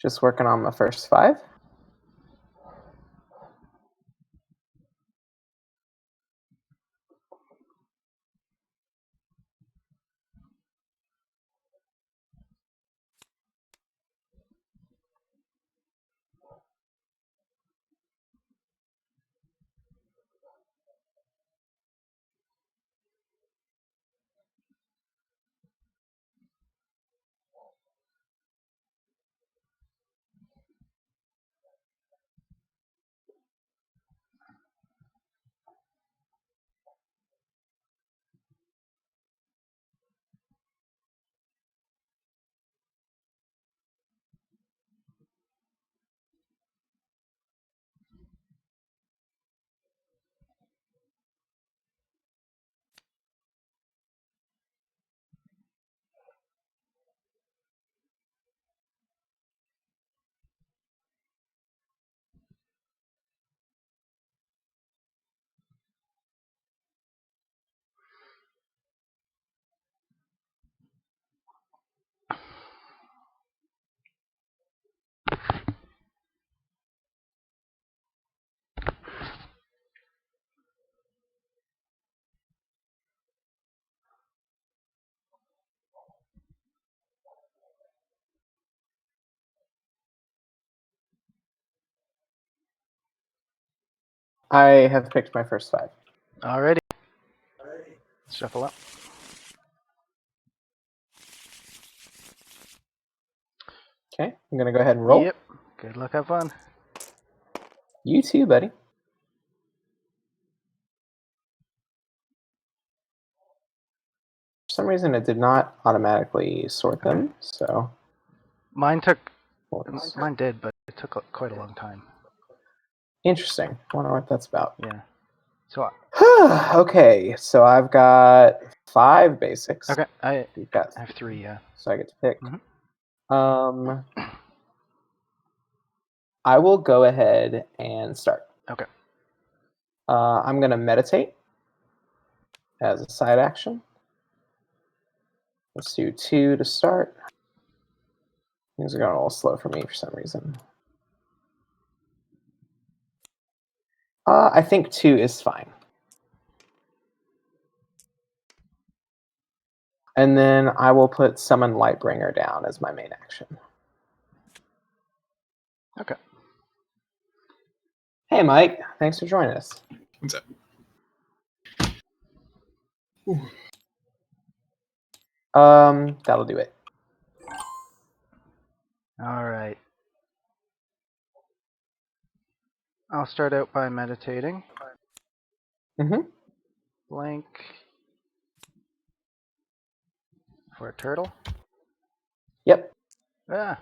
Just working on my first 5. I have picked my first 5. Alrighty. Shuffle up. Okay, I'm gonna go ahead and roll. Yep. Good luck, have fun. You too, buddy. For some reason, it did not automatically sort them, so... Mine did, but it took quite a long time. Interesting. I wonder what that's about. Yeah. So. Okay, so I've got 5 basics. Okay, You've got I have 3, yeah. So I get to pick. Mm-hmm. I will go ahead and start. Okay. I'm going to meditate as a side action. Let's do 2 to start. Things are going a little slow for me for some reason. I think 2 is fine. And then I will put Summon Lightbringer down as my main action. Okay. Hey, Mike. Thanks for joining us. What's up? That'll do it. All right. I'll start out by meditating. Mm-hmm. Blank for a turtle. Yep. Ah.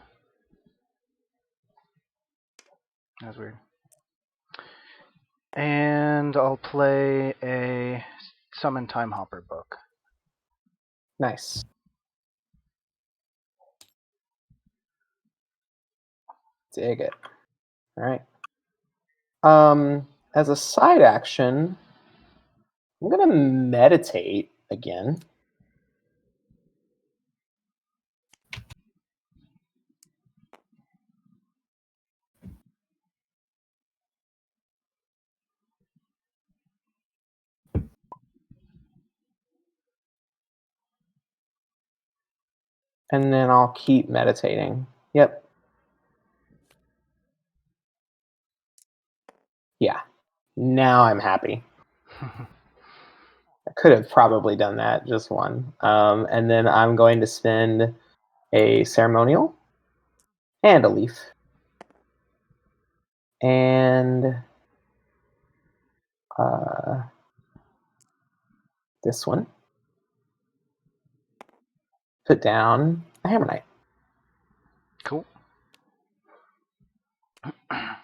That's weird. And I'll play a Summon Time Hopper book. Nice. Dig it. All right. As a side action, I'm going to meditate again. And then I'll keep meditating. Yep. Yeah. Now I'm happy. I could have probably done that, just one. And then I'm going to spend a ceremonial and a leaf. And this one. Put down a Hammer Knight. Cool.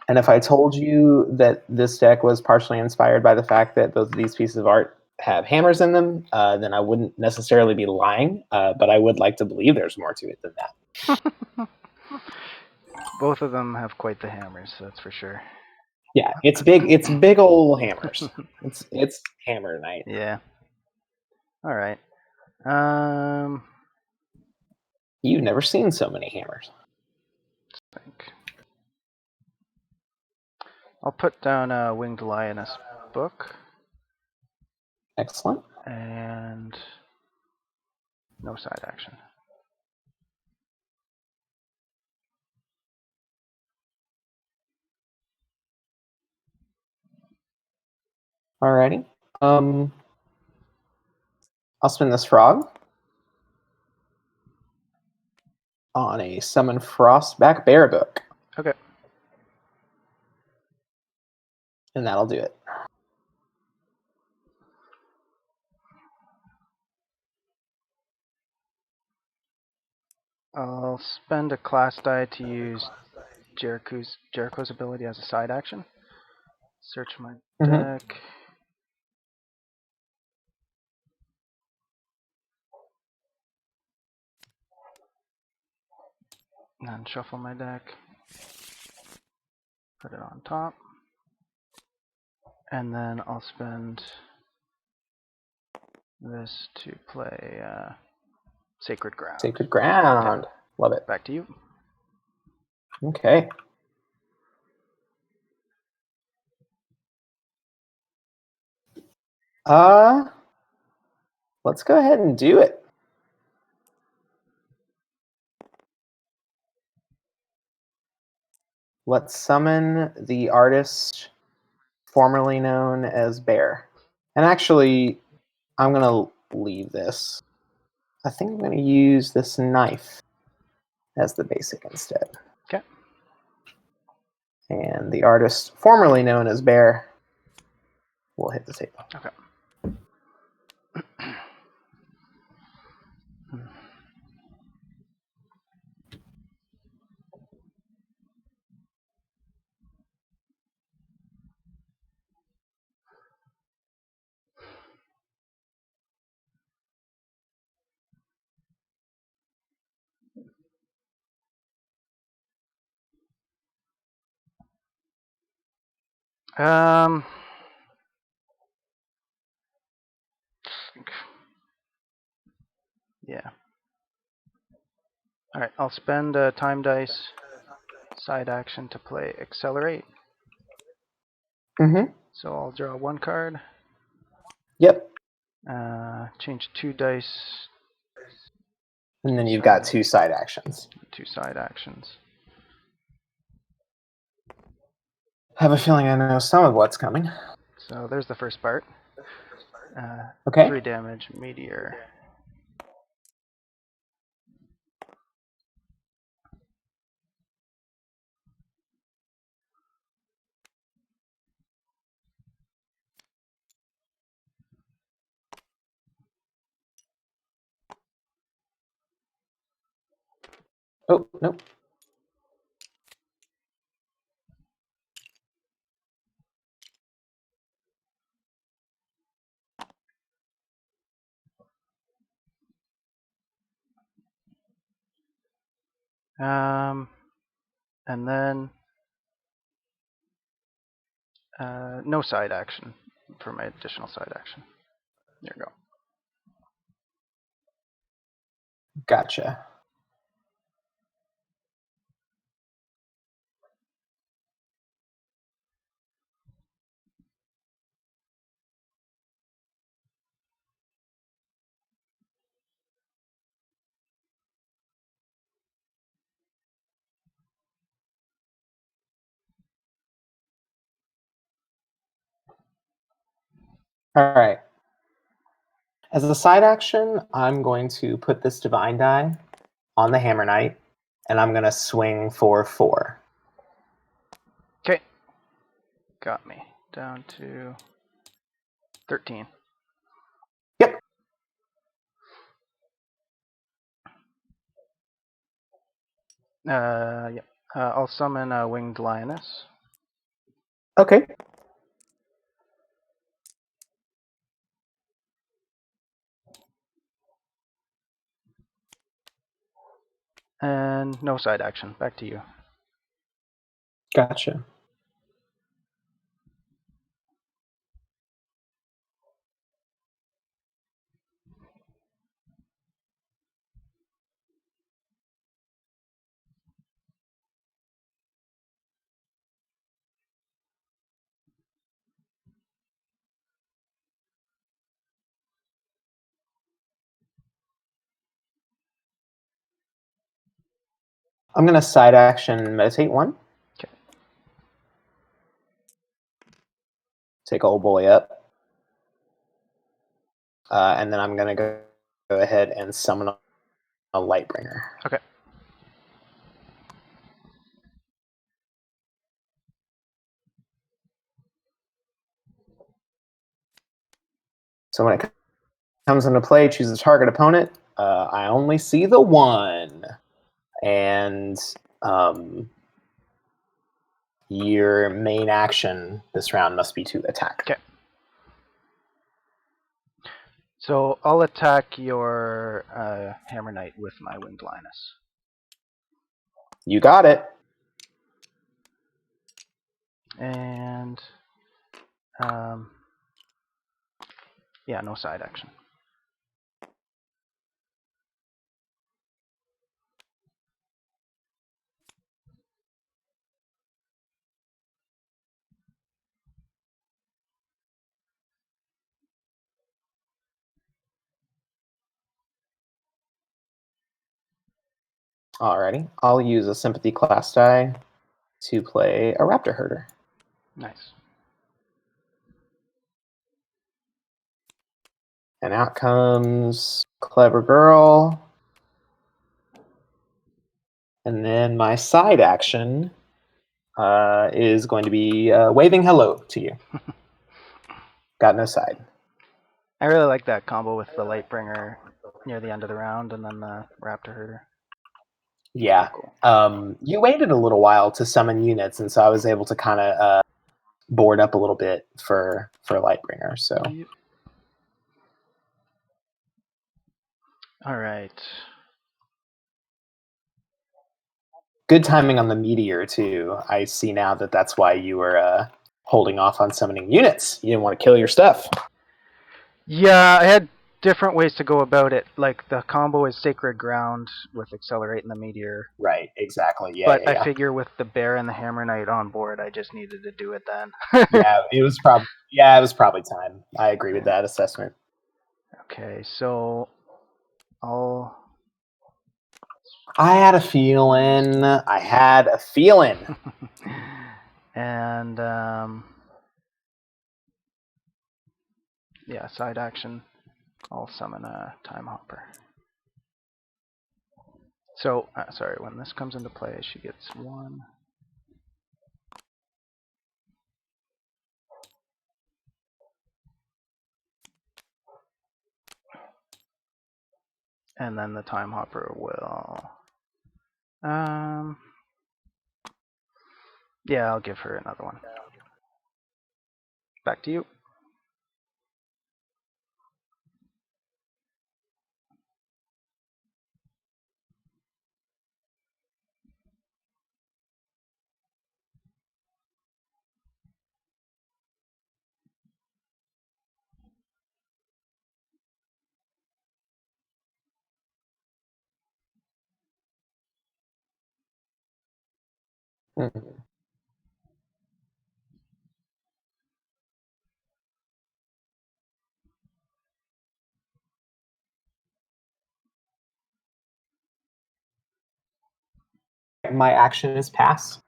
And if I told you that this deck was partially inspired by the fact that both of these pieces of art have hammers in them, then I wouldn't necessarily be lying, but I would like to believe there's more to it than that. Both of them have quite the hammers, that's for sure. Yeah, it's big old hammers. It's Hammer Knight. Yeah. All right. You've never seen so many hammers. I'll put down a Winged Lioness book. Excellent. And no side action. Alrighty. I'll spin this frog on a Summon Frostback Bear book. Okay. And that'll do it. I'll spend a class die to use Jericho's ability as a side action. Search my deck. And then shuffle my deck. Put it on top. And then I'll spend this to play Sacred Ground. Sacred Ground. Okay. Love it. Back to you. Okay. Let's go ahead and do it. Let's summon the artist formerly known as Bear. And actually, I'm going to leave this. I think I'm going to use this knife as the basic instead. Okay. And the artist formerly known as Bear will hit the table. Okay. Yeah. All right. I'll spend a time dice side action to play Accelerate. So I'll draw one card. Yep. Change 2 dice. And then you've got 2 side actions. 2 side actions. I have a feeling I know some of what's coming. So there's the first part. Okay. 3 damage, Meteor. Oh, nope. And then no side action for my additional side action. There you go. Gotcha. All right. As a side action, I'm going to put this Divine Die on the Hammer Knight, and I'm going to swing for 4. Okay. Got me. Down to 13. Yep. Yeah. I'll summon a Winged Lioness. Okay. And no side action. Back to you. Gotcha. I'm going to side action meditate 1. Okay. Take old boy up. And then I'm going to go ahead and summon a Lightbringer. Okay. So when it comes into play, choose a target opponent. I only see the 1. And your main action this round must be to attack. Okay. So I'll attack your Hammer Knight with my Winged Linus. You got it. And yeah, no side action. Alrighty. I'll use a sympathy class die to play a Raptor Herder. Nice. And out comes Clever Girl. And then my side action is going to be waving hello to you. Got no side. I really like that combo with the Lightbringer near the end of the round and then the Raptor Herder. Yeah. Cool. You waited a little while to summon units, and so I was able to kind of board up a little bit for Lightbringer. So. Yep. All right. Good timing on the meteor too. I see now that that's why you were holding off on summoning units. You didn't want to kill your stuff. Yeah, I had different ways to go about it. Like the combo is Sacred Ground with Accelerate and the Meteor. Right, exactly. Yeah, But yeah, I figure with the Bear and the Hammer Knight on board, I just needed to do it then. yeah, it was probably time. I agree with that assessment. Okay, so I'll. I had a feeling. And yeah, side action. I'll summon a Time Hopper. So sorry, when this comes into play, she gets 1. And then the Time Hopper will. Yeah, I'll give her another one. Back to you. Mhm. My action is pass.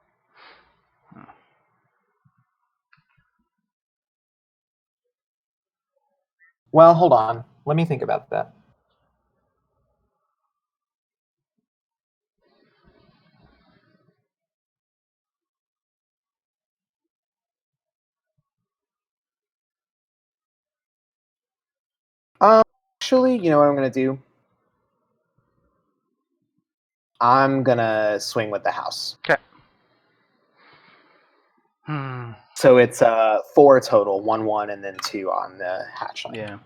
Well, hold on. Let me think about that. Actually, you know what I'm going to do? I'm going to swing with the house. Okay. So it's 4 total, 1-1, and then 2 on the hatchling. Yeah.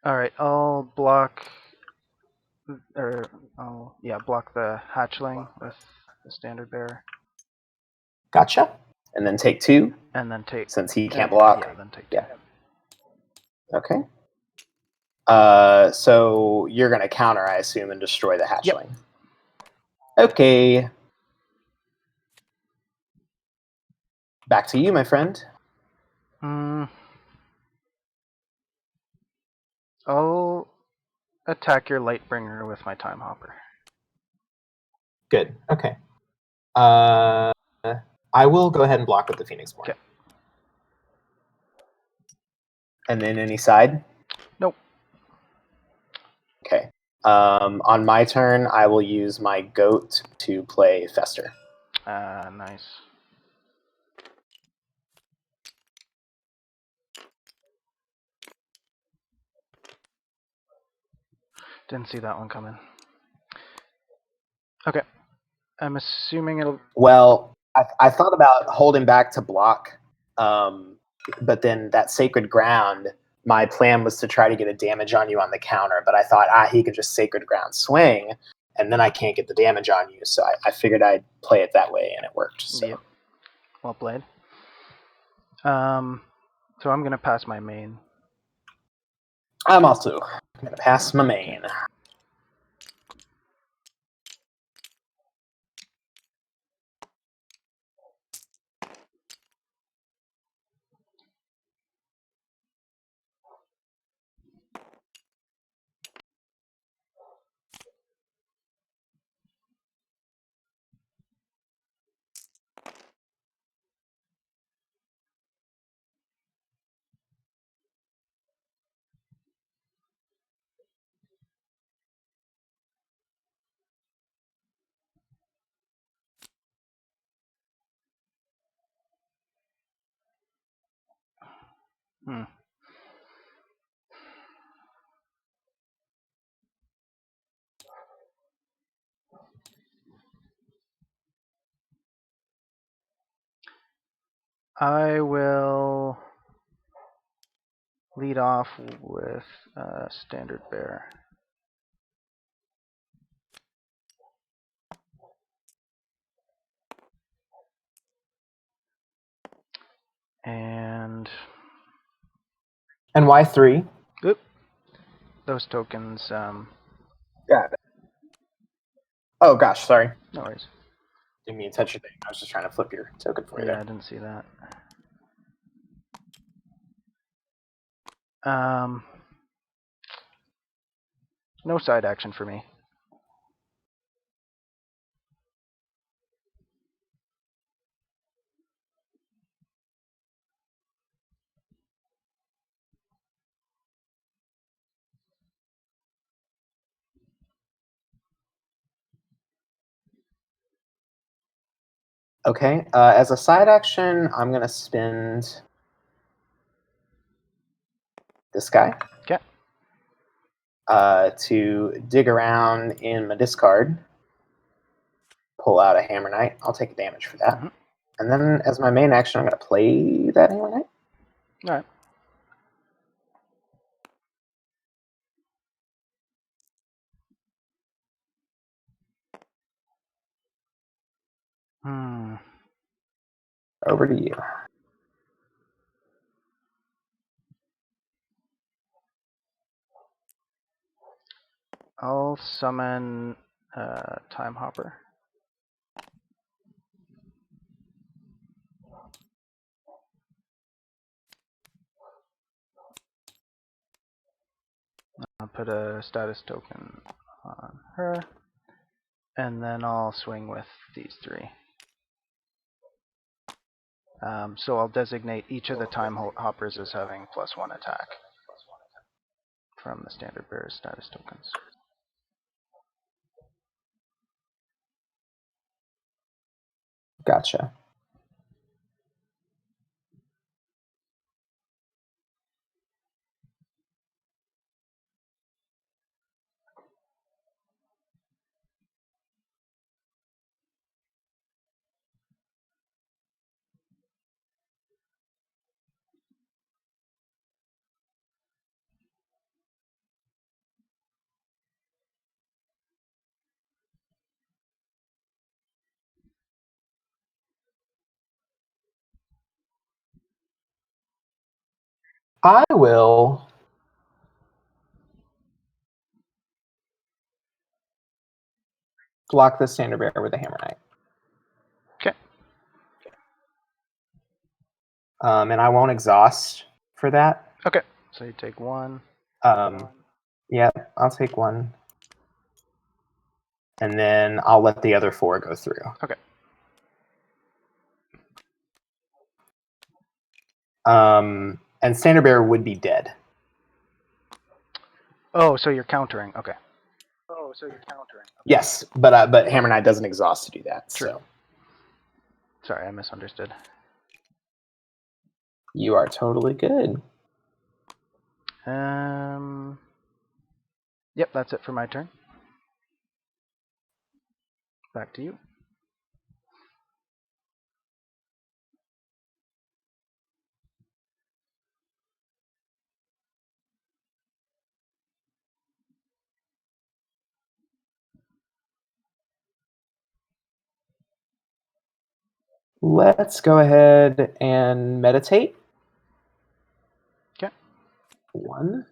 All right, I'll block, or block the hatchling with the standard bearer. Gotcha. And then take 2, and then take. since he can't block. Yeah, then take 2. Yeah. Okay. So you're going to counter, I assume, and destroy the hatchling. Yep. Okay. Back to you, my friend. I'll attack your Lightbringer with my Time Hopper. Good. Okay. I will go ahead and block with the Phoenix Born. Okay. And then any side? Nope. Okay. On my turn, I will use my goat to play Fester. Nice. Didn't see that one coming. Okay. I'm assuming it'll... Well, I thought about holding back to block, but then that Sacred Ground, my plan was to try to get a damage on you on the counter, but I thought, he could just Sacred Ground swing, and then I can't get the damage on you, so I figured I'd play it that way, and it worked. So. Yep. Well played. So I'm going to pass my main. I'm also going to pass my main. I will lead off with Standard Bearer. And why 3? Oop, those tokens. Got it. Oh, gosh, sorry. No worries. Didn't mean to touch your thing. I was just trying to flip your token for you. Yeah, I didn't see that. No side action for me. Okay, as a side action, I'm going to spend this guy. Okay. To dig around in my discard, pull out a Hammer Knight. I'll take damage for that. And then as my main action, I'm going to play that Hammer Knight. All right. Over to you. I'll summon Time Hopper. I'll put a status token on her, and then I'll swing with these 3. So I'll designate each of the Time Hoppers as having +1 attack from the Standard Bearer's status tokens. Gotcha. I will block the standard bearer with a hammer knight. Okay. And I won't exhaust for that. Okay. So you take 1. Yeah, I'll take 1. And then I'll let the other 4 go through. Okay. And standard bearer would be dead. Oh, so you're countering. Okay. Yes, but hammer knight doesn't exhaust to do that. True. So Sorry, I misunderstood. you are totally good. Yep, that's it for my turn. Back to you. Let's go ahead and meditate. Okay. 1,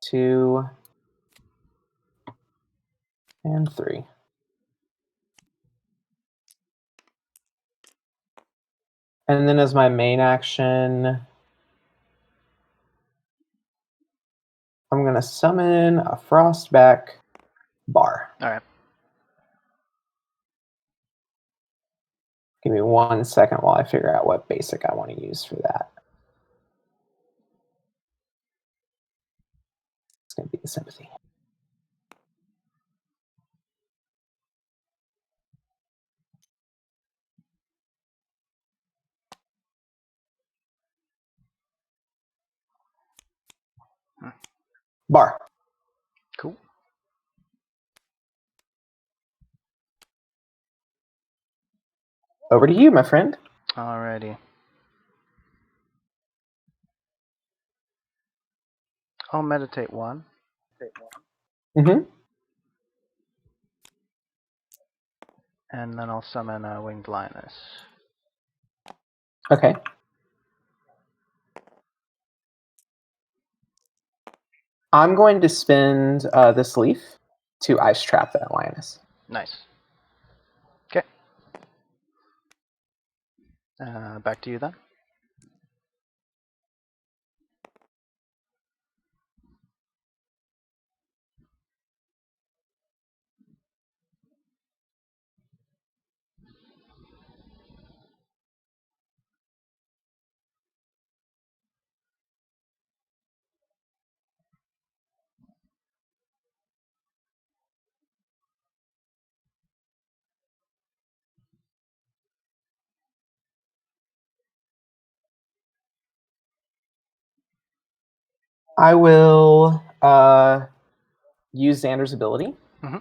2, and 3. And then as my main action, I'm going to summon a Frostback bar. All right. Give me 1 second while I figure out what basic I want to use for that. It's going to be the sympathy. Bar. Cool. Over to you, my friend. Alrighty. I'll meditate 1. Mm-hmm. And then I'll summon a winged lioness. Okay. I'm going to spend this leaf to ice trap that lioness. Nice. Okay. Back to you then. I will use Xander's ability. Mm-hmm.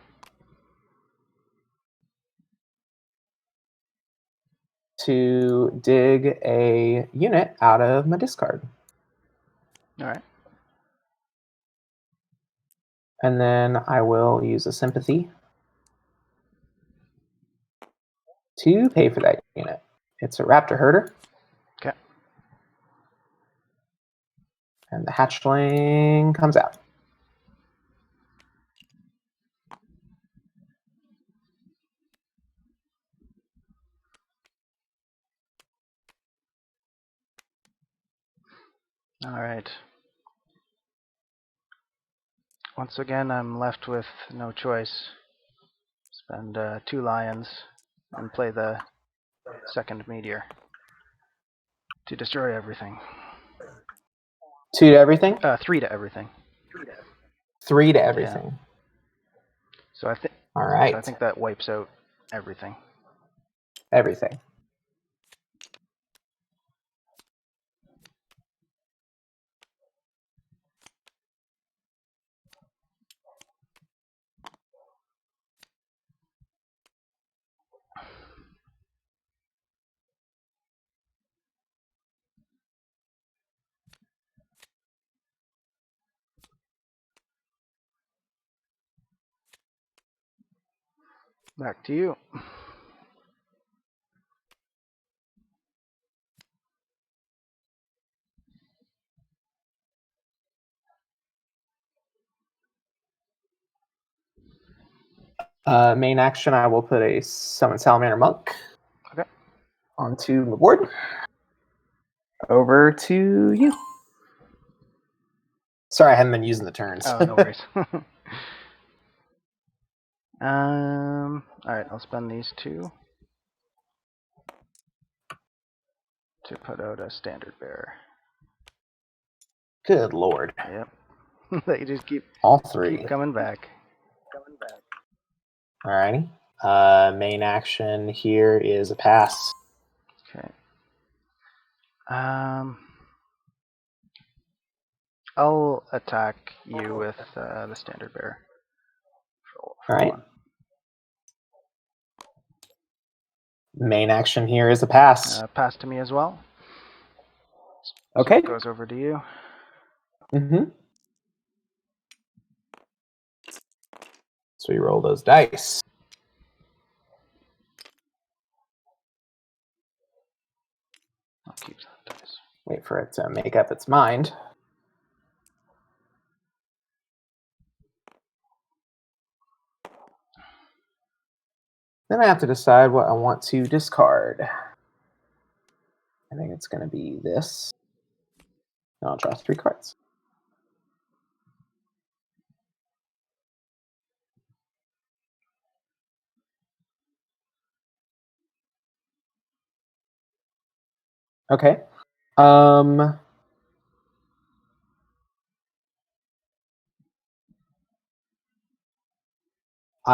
To dig a unit out of my discard. All right. And then I will use a sympathy to pay for that unit. It's a raptor herder. Okay. And the hatchling comes out. All right. Once again, I'm left with no choice. Spend 2 lions and play the second meteor to destroy everything. 2 to everything? 3 to everything. 3 to everything. Yeah. So I think. All right. So I think that wipes out everything. Everything. Back to you. Main action, I will put a Summon Salamander Monk Okay. onto the board. Over to you. Sorry, I haven't been using the turns. Oh, no worries. Alright, I'll spend these 2 to put out a standard bearer. Good lord. Yep. They just keep All 3. keep coming back. Alrighty. Main action here is a pass. Okay. I'll attack you with the standard bearer. All right. Main action here is a pass. Pass to me as well. Okay. So it goes over to you. Mm-hmm. So we roll those dice. I'll keep that dice. Wait for it to make up its mind. Then I have to decide what I want to discard. I think it's going to be this. And I'll draw 3 cards. Okay. I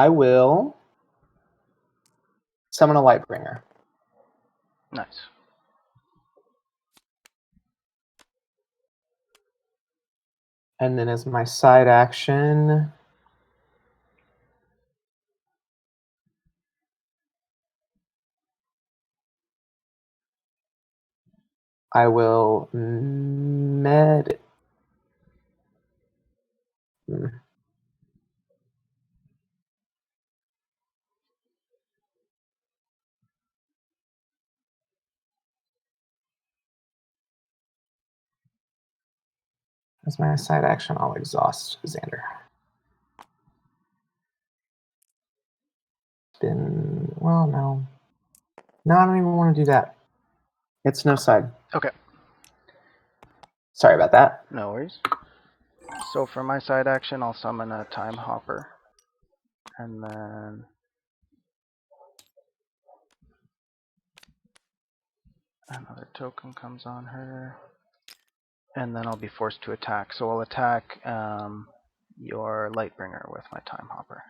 will summon a Lightbringer. Nice. And then as my side action, I will med. As my side action, I'll exhaust Xander. Well, no. No, I don't even want to do that. It's no side. Okay. Sorry about that. No worries. So for my side action, I'll summon a Time Hopper. And then another token comes on her. And then I'll be forced to attack. So I'll attack your Lightbringer with my Time Hopper.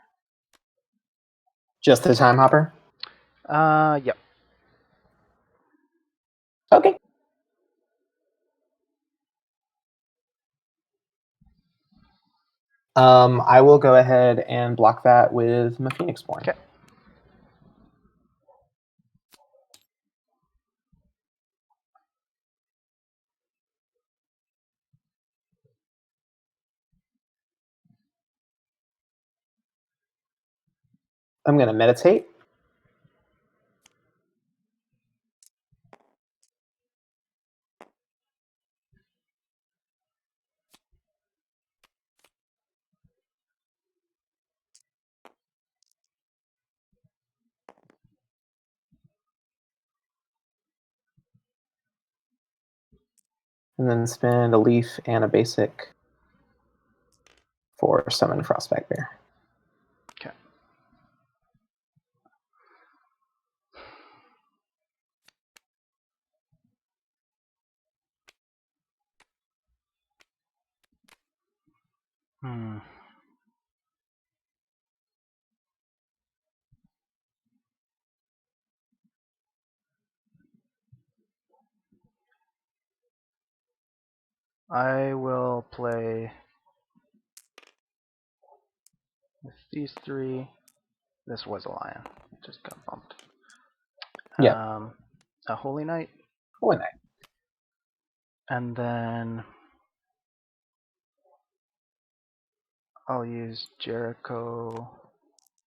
Just the Time Hopper? Yep. Okay. I will go ahead and block that with my Phoenix Born. Okay. I'm going to meditate. And then spend a leaf and a basic for Summon Frostback Bear. Okay. I will play with these 3. This was a lion. It just got bumped. Yeah. A Holy Knight. Holy Knight. And then I'll use Jericho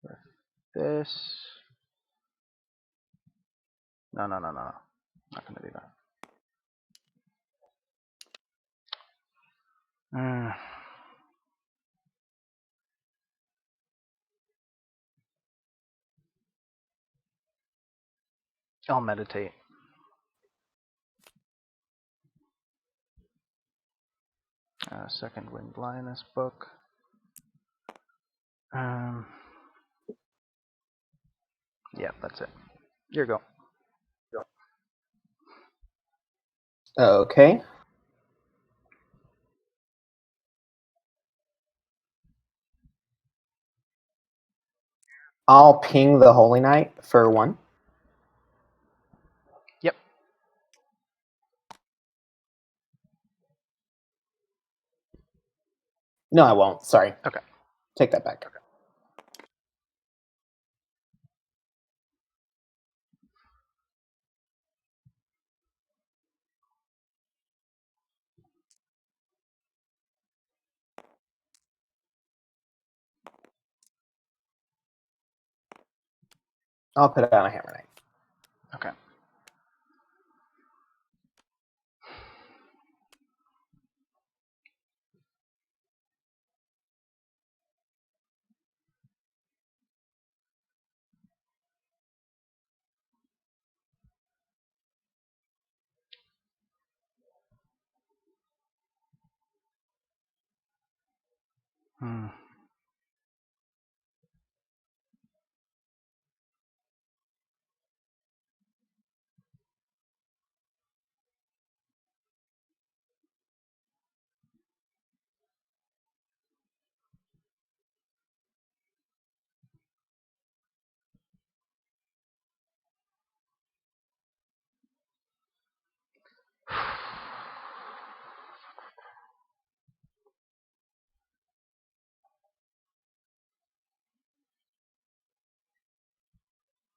with this. No. Not going to do that. I'll meditate. Second Winged Lioness book. Yeah, that's it. Here you go. Okay. I'll ping the Holy Knight for 1. Yep. No, I won't. Sorry. Okay. Take that back. Okay. I'll put down a Hammer Knight. Okay.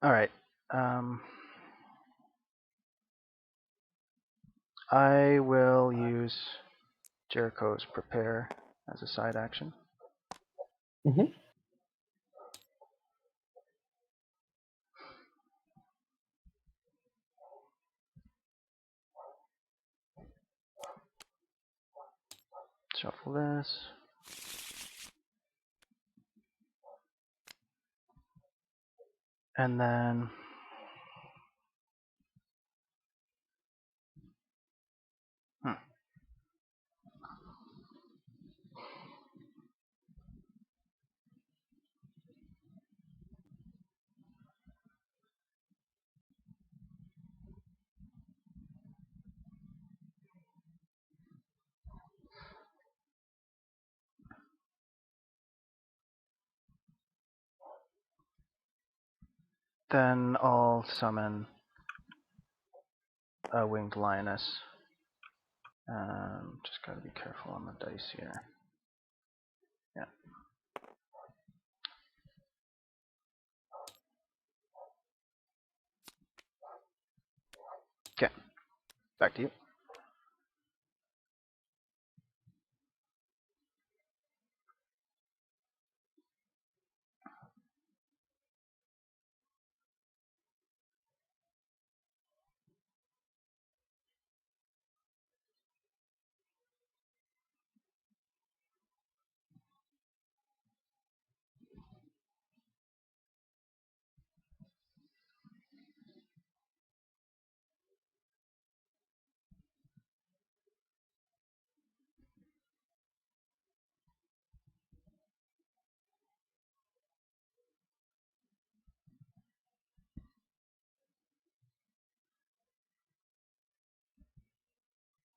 All right. I will use Jericho's Prepare as a side action. Mm-hmm. Shuffle this. And then I'll summon a Winged Lioness. Just gotta be careful on the dice here. Yeah. Okay. Back to you.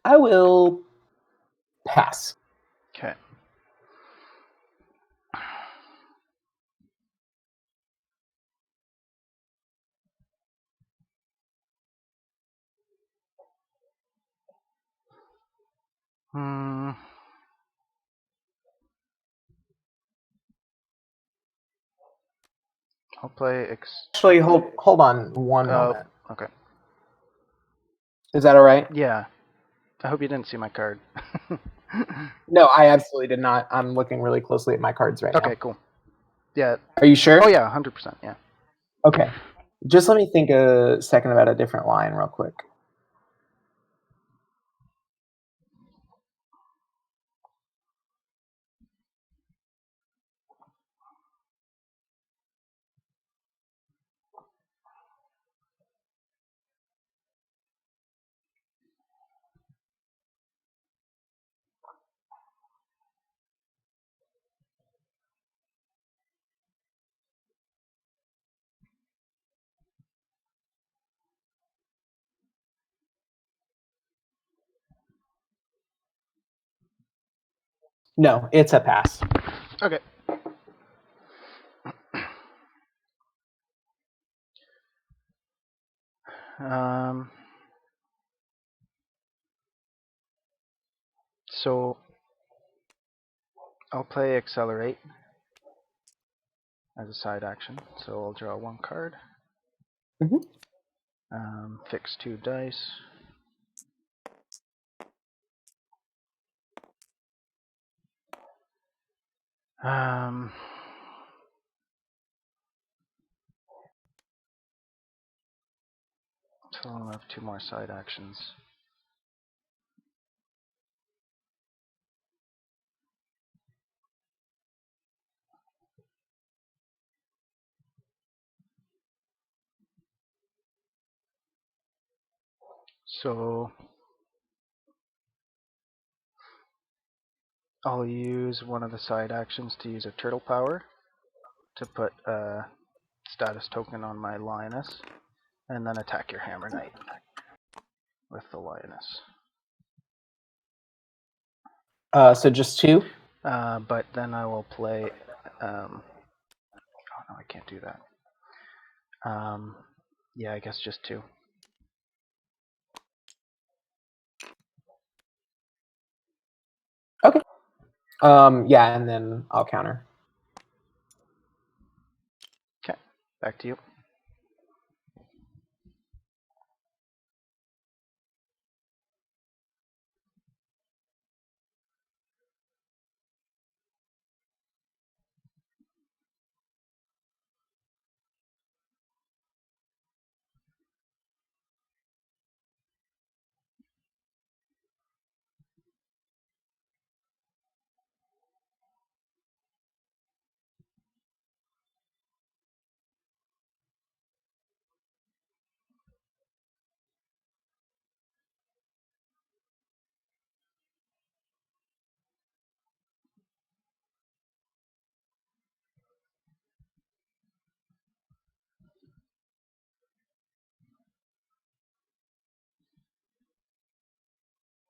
I will pass. Okay. I'll play Actually, hold on one moment. Okay. Is that all right? Yeah. I hope you didn't see my card. No, I absolutely did not. I'm looking really closely at my cards right now. Okay, cool. Yeah. Are you sure? Oh yeah, 100%. Yeah. Okay. Just let me think a second about a different line real quick. No, it's a pass. Okay. So I'll play Accelerate as a side action. So I'll draw 1 card. Fix 2 dice. So I'll have 2 more side actions. So I'll use one of the side actions to use a turtle power to put a status token on my lioness, and then attack your hammer knight with the lioness. So just 2? But then I will play. Oh no, I can't do that. Yeah, I guess just 2. Okay. Yeah, and then I'll counter. Okay, back to you.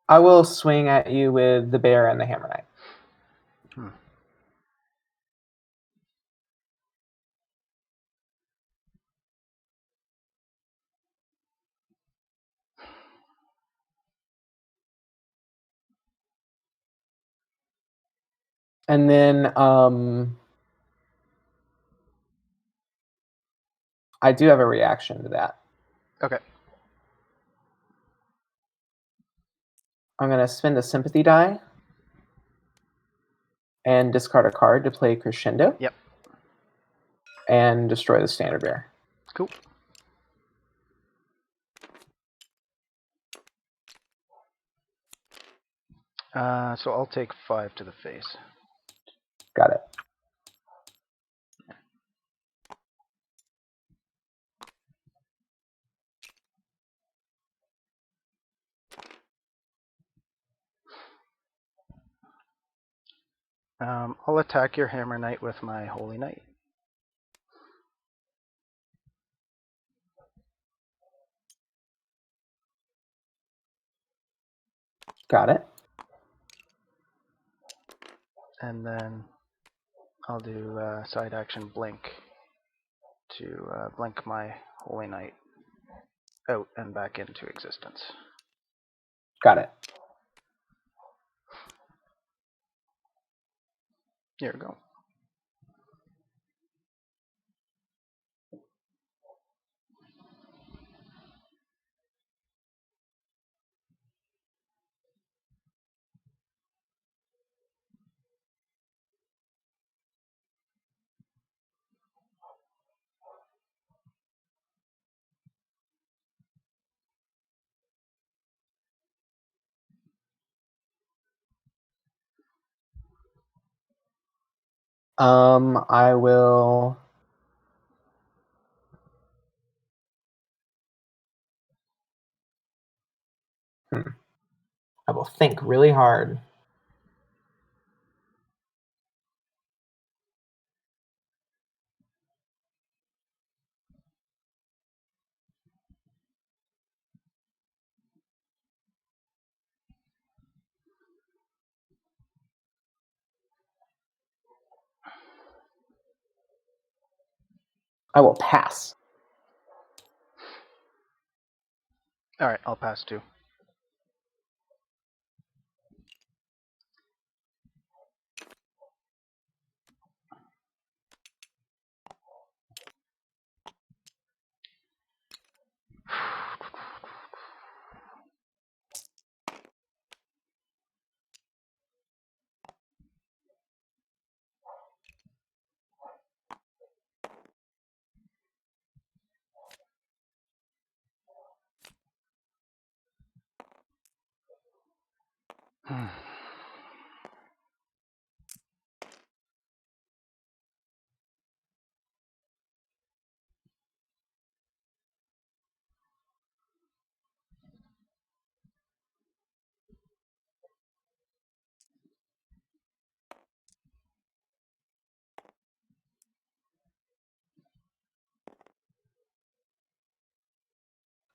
I will swing at you with the bear and the hammer knight. And then I do have a reaction to that. Okay. I'm going to spend a sympathy die and discard a card to play Crescendo. Yep. And destroy the standard bear. Cool. So I'll take 5 to the face. Got it. I'll attack your hammer knight with my holy knight. Got it. And then I'll do side action blink to blink my holy knight out and back into existence. Got it. Here we go. I will. I will think really hard. I will pass. All right, I'll pass too.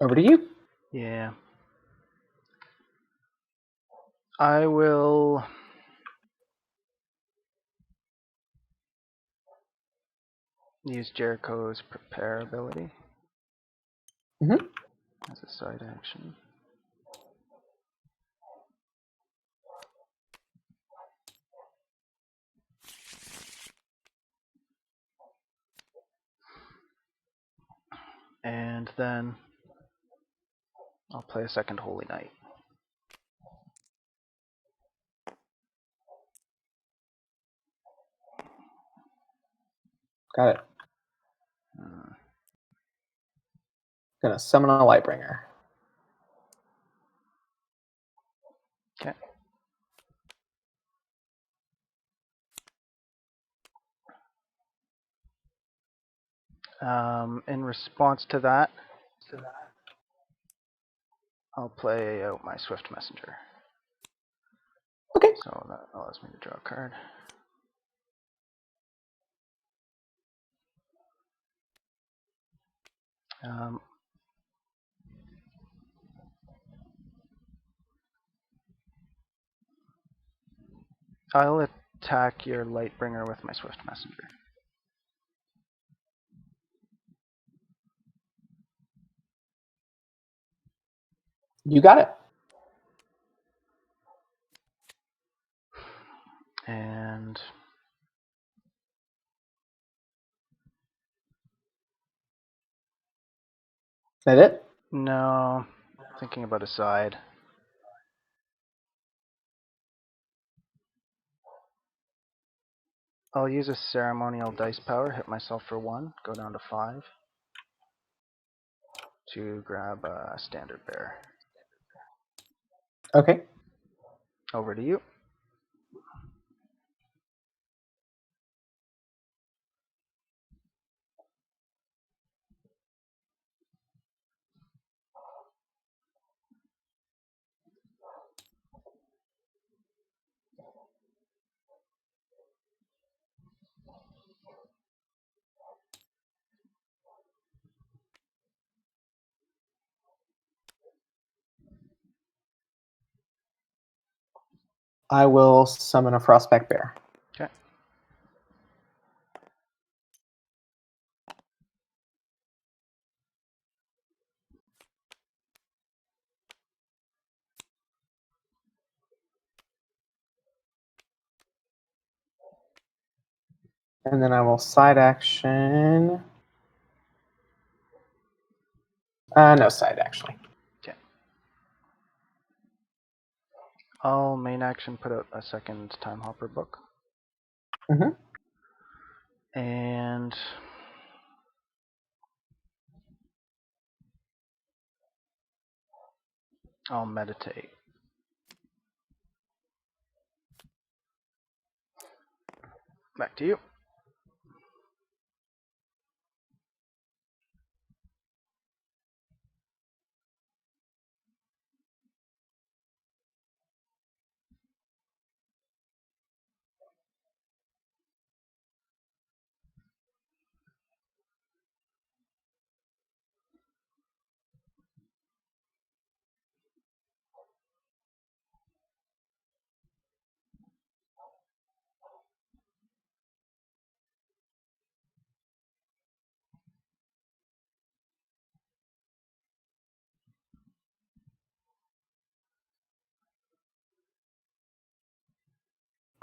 Over to you. Yeah. I will use Jericho's prepare ability Mm-hmm. as a side action. And then I'll play a second Holy Knight. Got it. Uh, Gonna summon a Lightbringer. Okay. In response to that, I'll play out my Swift Messenger. Okay. So that allows me to draw a card. I'll attack your Lightbringer with my Swift Messenger. You got it. And That it? no, thinking about a side. I'll use a ceremonial dice power, hit myself for 1, go down to 5 to grab a standard bear. Okay. Over to you. I will summon a Frostback Bear. Okay. And then I will side action. No side, actually. Okay. I'll main action put out a second Time Hopper book. Mm-hmm. And I'll meditate. Back to you.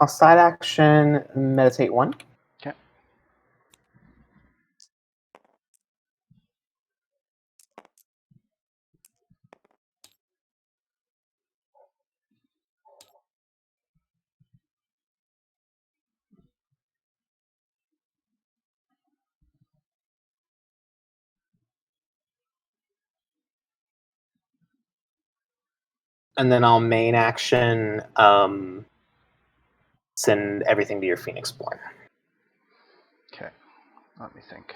I'll side action meditate 1. Okay. And then I'll main action send everything to your Phoenix Born. Okay. Let me think.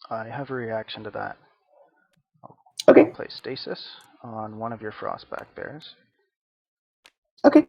I have a reaction to that. Okay. Play Stasis on one of your Frostback Bears. Okay.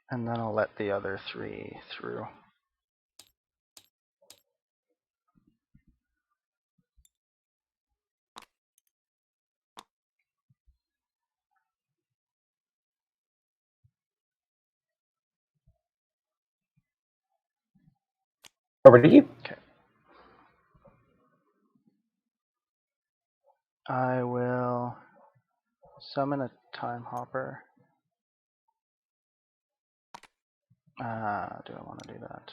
And then I'll let the other 3 through. Over to you. Okay. I will summon a Time Hopper. Do I want to do that?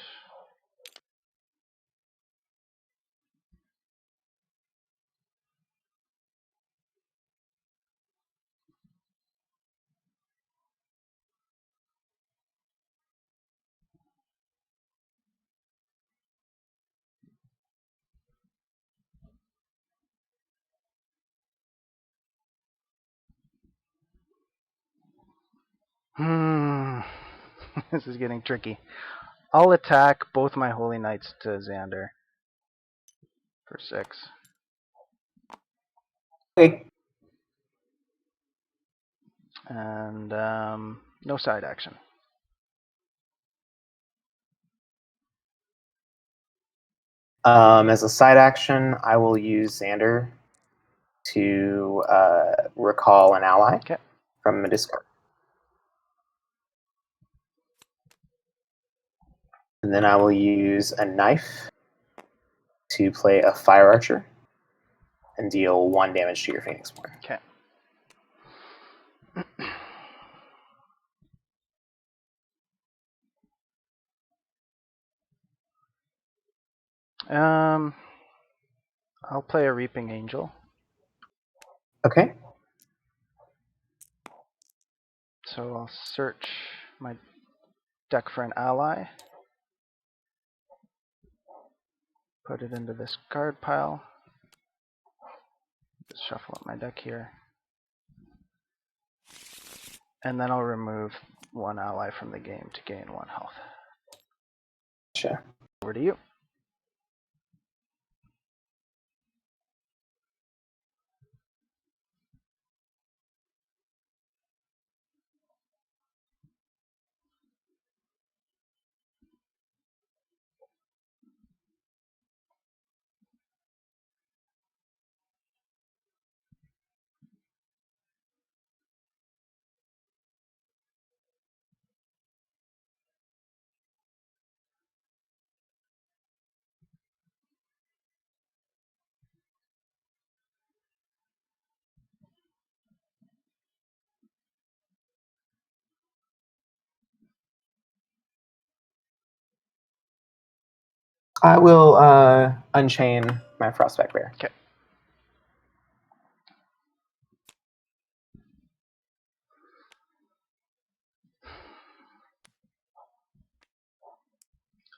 This is getting tricky. I'll attack both my Holy Knights to Xander for 6. Okay. And no side action. As a side action, I will use Xander to recall an ally from a discard. And then I will use a knife to play a Fire Archer and deal 1 damage to your Phoenix Born. Okay. I'll play a Reaping Angel. Okay. So I'll search my deck for an ally. Put it into this card pile. Just shuffle up my deck here. And then I'll remove 1 ally from the game to gain 1 health. Sure. Over to you. I will unchain my Frostback Bear. Okay.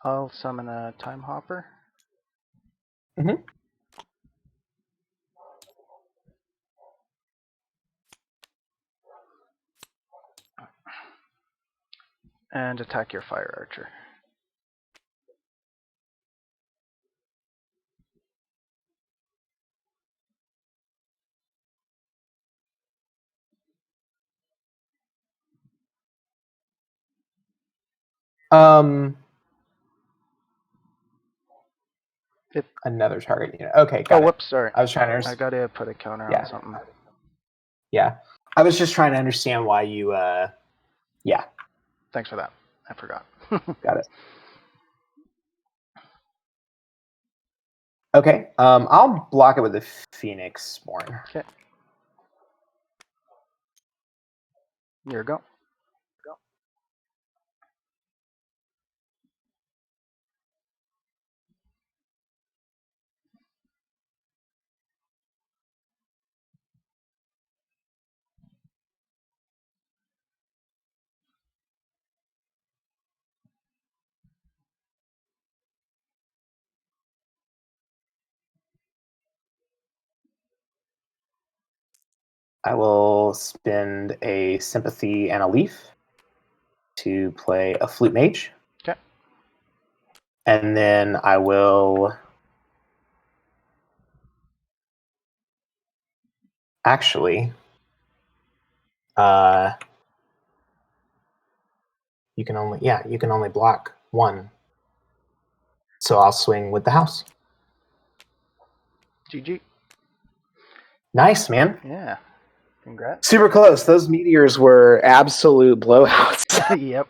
I'll summon a Time Hopper. Mm-hmm. And attack your Fire Archer. Another target unit. Okay, got it. Whoops, sorry. I was trying to. I gotta put a counter on something. Yeah, I was just trying to understand why you. Yeah. Thanks for that. I forgot. Got it. Okay. I'll block it with the Phoenix Born. Okay. Here we go. I will spend a Sympathy and a Leaf to play a Flute Mage. Okay. And then I will actually you can only block one. So I'll swing with the house. GG. Nice, man. Yeah. Congrats. Super close. Those meteors were absolute blowouts. Yep.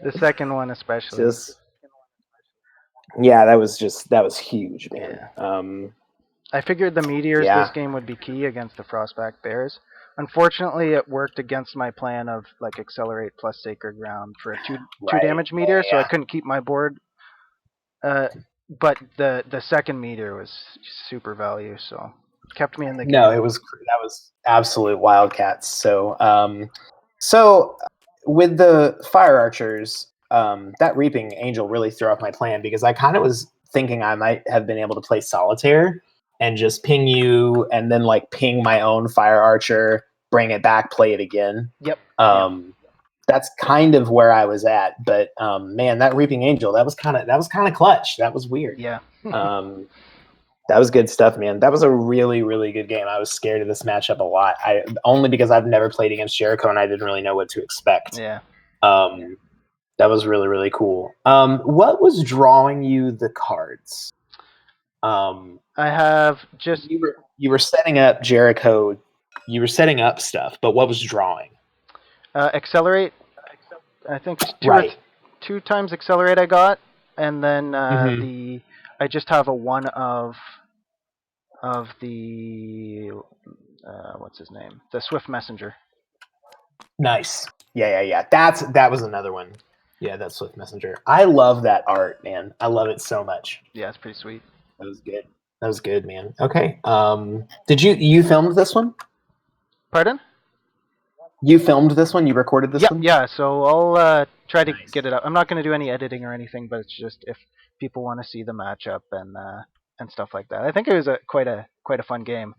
The second one especially. That was huge, man. Yeah. I figured the meteors this game would be key against the Frostback Bears. Unfortunately, it worked against my plan of like accelerate plus Sacred Ground for a two damage meteor, so I couldn't keep my board. But the second meteor was super value, so it kept me in the game. No, that was absolute Wildcats. So with the Fire Archers, that Reaping Angel really threw off my plan because I kind of was thinking I might have been able to play Solitaire and just ping you and then like ping my own Fire Archer, bring it back, play it again. Yep. That's kind of where I was at, but man, that Reaping Angel, that was kind of clutch. That was weird. Yeah. That was good stuff, man. That was a really, really good game. I was scared of this matchup a lot. Only because I've never played against Jericho and I didn't really know what to expect. Yeah. That was really, really cool. What was drawing you the cards? I have just you were setting up Jericho. You were setting up stuff, but what was drawing? Accelerate. I think two times Accelerate I got, and then I just have a one of the what's his name? The Swift Messenger. Nice. Yeah. That was another one. Yeah, that Swift Messenger. I love that art, man. I love it so much. Yeah, it's pretty sweet. That was good, man. Okay. Did you filmed this one? Pardon? You filmed this one? You recorded this one? Yeah, so I'll try to get it up. I'm not going to do any editing or anything, but it's just if people want to see the matchup and stuff like that. I think it was quite a fun game,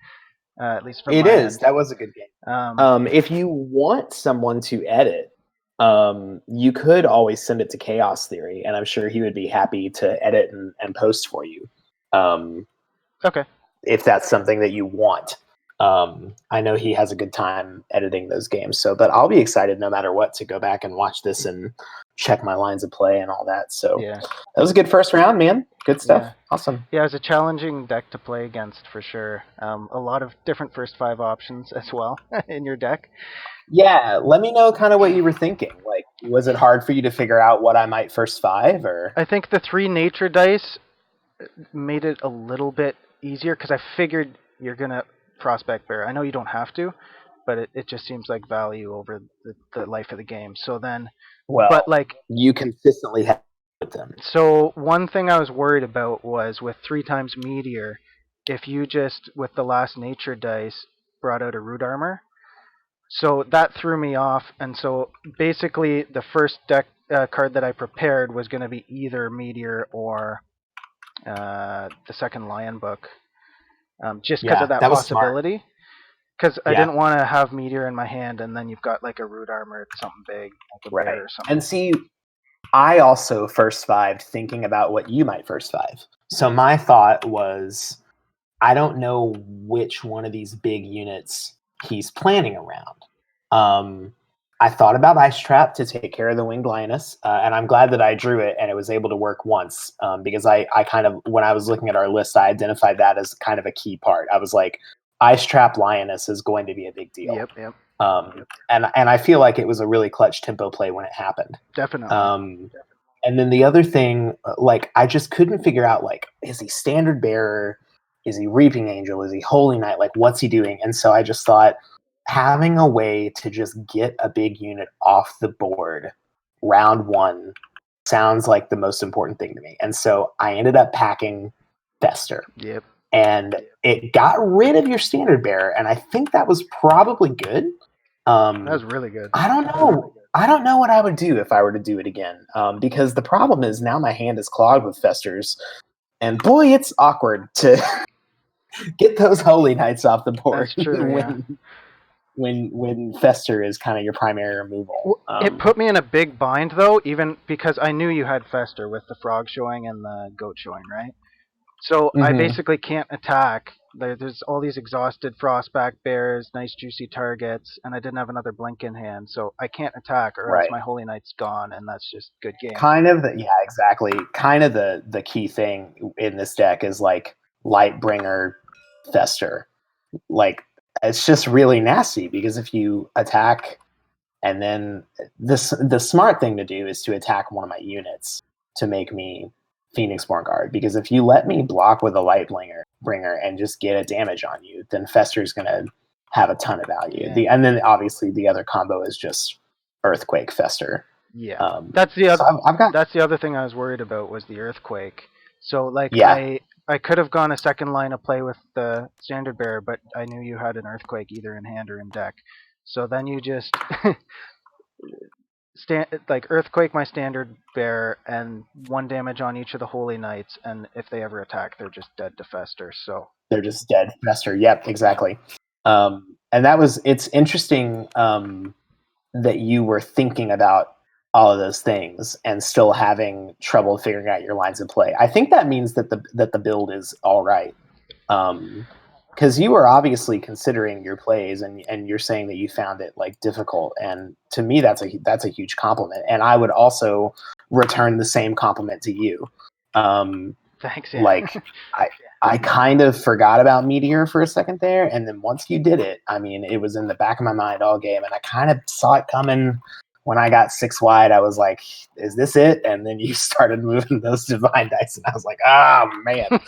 at least from my end. That was a good game. If you want someone to edit, you could always send it to Chaos Theory, and I'm sure he would be happy to edit and post for you. Okay. If that's something that you want. I know he has a good time editing those games, but I'll be excited no matter what to go back and watch this and check my lines of play and all that. So that was a good first round, man. Good stuff. Yeah. Awesome. Yeah, it was a challenging deck to play against for sure. A lot of different first five options as well in your deck. Yeah, let me know kind of what you were thinking. Like, was it hard for you to figure out what I might first five, or? I think the 3 nature dice made it a little bit easier because I figured you're gonna Prospect Bear. I know you don't have to, but it just seems like value over the life of the game. So then, but like you consistently have with them. So one thing I was worried about was with 3 times Meteor, if you just with the last nature dice brought out a Root Armor. So that threw me off, and so basically the first deck card that I prepared was going to be either Meteor or the second Lion Book. Just because of that possibility. Because I didn't want to have Meteor in my hand, and then you've got like a Root Armor, something big, like a bear or something. And see, I also first fived thinking about what you might first five. So my thought was, I don't know which one of these big units he's planning around. I thought about Ice Trap to take care of the Winged Lioness, and I'm glad that I drew it and it was able to work once, because I kind of, when I was looking at our list, I identified that as kind of a key part. I was like, Ice Trap Lioness is going to be a big deal. Yep. And I feel like it was a really clutch tempo play when it happened. Definitely. And then the other thing, like, I just couldn't figure out, like, is he Standard Bearer? Is he Reaping Angel? Is he Holy Knight? Like, what's he doing? And so I just thought, having a way to just get a big unit off the board round one sounds like the most important thing to me. And so I ended up packing Fester. Yep. And it got rid of your Standard Bearer, and I think that was probably good. That was really good. I don't know. I don't know what I would do if I were to do it again, because the problem is now my hand is clogged with Festers, and boy, it's awkward to get those Holy Knights off the board. That's true, yeah. When Fester is kind of your primary removal. It put me in a big bind, though, even because I knew you had Fester with the frog showing and the goat showing, right? So I basically can't attack. There's all these exhausted Frostback Bears, nice juicy targets, and I didn't have another blink in hand, so I can't attack, or else my Holy Knight's gone, and that's just good game. Kind of, yeah, exactly. Kind of the key thing in this deck is like Lightbringer Fester. Like, it's just really nasty, because if you attack, and then the smart thing to do is to attack one of my units to make me Phoenixborn Guard, because if you let me block with a Lightbringer and just get a damage on you, then Fester's going to have a ton of value. Yeah. And then obviously the other combo is just Earthquake Fester. Yeah, that's the other. So that's the other thing I was worried about, was the Earthquake. So like, I could have gone a second line of play with the Standard Bearer, but I knew you had an Earthquake either in hand or in deck. So then you just Earthquake my Standard Bearer and 1 damage on each of the Holy Knights, and if they ever attack, they're just dead to Fester. So they're just dead Fester. Yep, exactly. And it's interesting that you were thinking about all of those things and still having trouble figuring out your lines of play. I think that means that the build is all right. Because you were obviously considering your plays, and you're saying that you found it like difficult, and to me that's a huge compliment. And I would also return the same compliment to you. Thanks. Yeah. Like, I kind of forgot about Meteor for a second there, and then once you did it, I mean, it was in the back of my mind all game, and I kind of saw it coming. When I got 6 wide, I was like, is this it? And then you started moving those Divine Dice, and I was like, oh, man.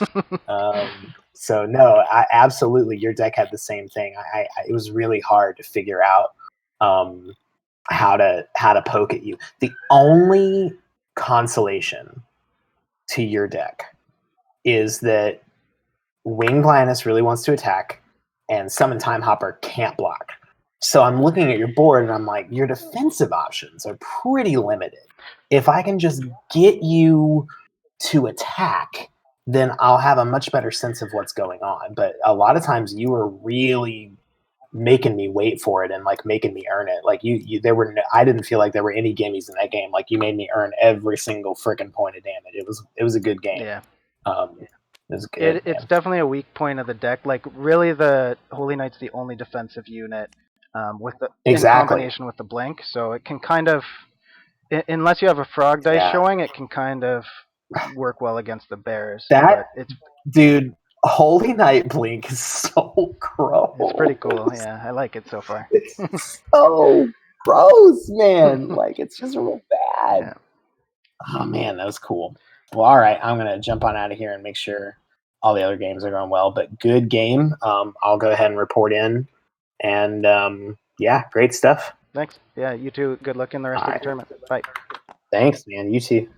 So, no, absolutely, your deck had the same thing. It was really hard to figure out how to poke at you. The only consolation to your deck is that Winged Lioness really wants to attack, and Summon Time Hopper can't block. So I'm looking at your board, and I'm like, your defensive options are pretty limited. If I can just get you to attack, then I'll have a much better sense of what's going on. But a lot of times you were really making me wait for it and like making me earn it. Like I didn't feel like there were any gimmies in that game. Like, you made me earn every single freaking point of damage. It was a good game. Yeah. It's definitely a weak point of the deck. Like, really, the Holy Knight's the only defensive unit in combination with the blink. So it can kind of, unless you have a frog dice showing, it can kind of work well against the bears. Dude, Holy Knight blink is so gross. It's pretty cool. Yeah, I like it so far. It's so gross, man. Like, it's just real bad. Yeah. Oh man, that was cool. Well, all right, I'm gonna jump on out of here and make sure all the other games are going well. But good game. I'll go ahead and report in. And yeah, great stuff. Thanks. Yeah, you too. Good luck in the rest of the tournament. Bye. Thanks, man. You too.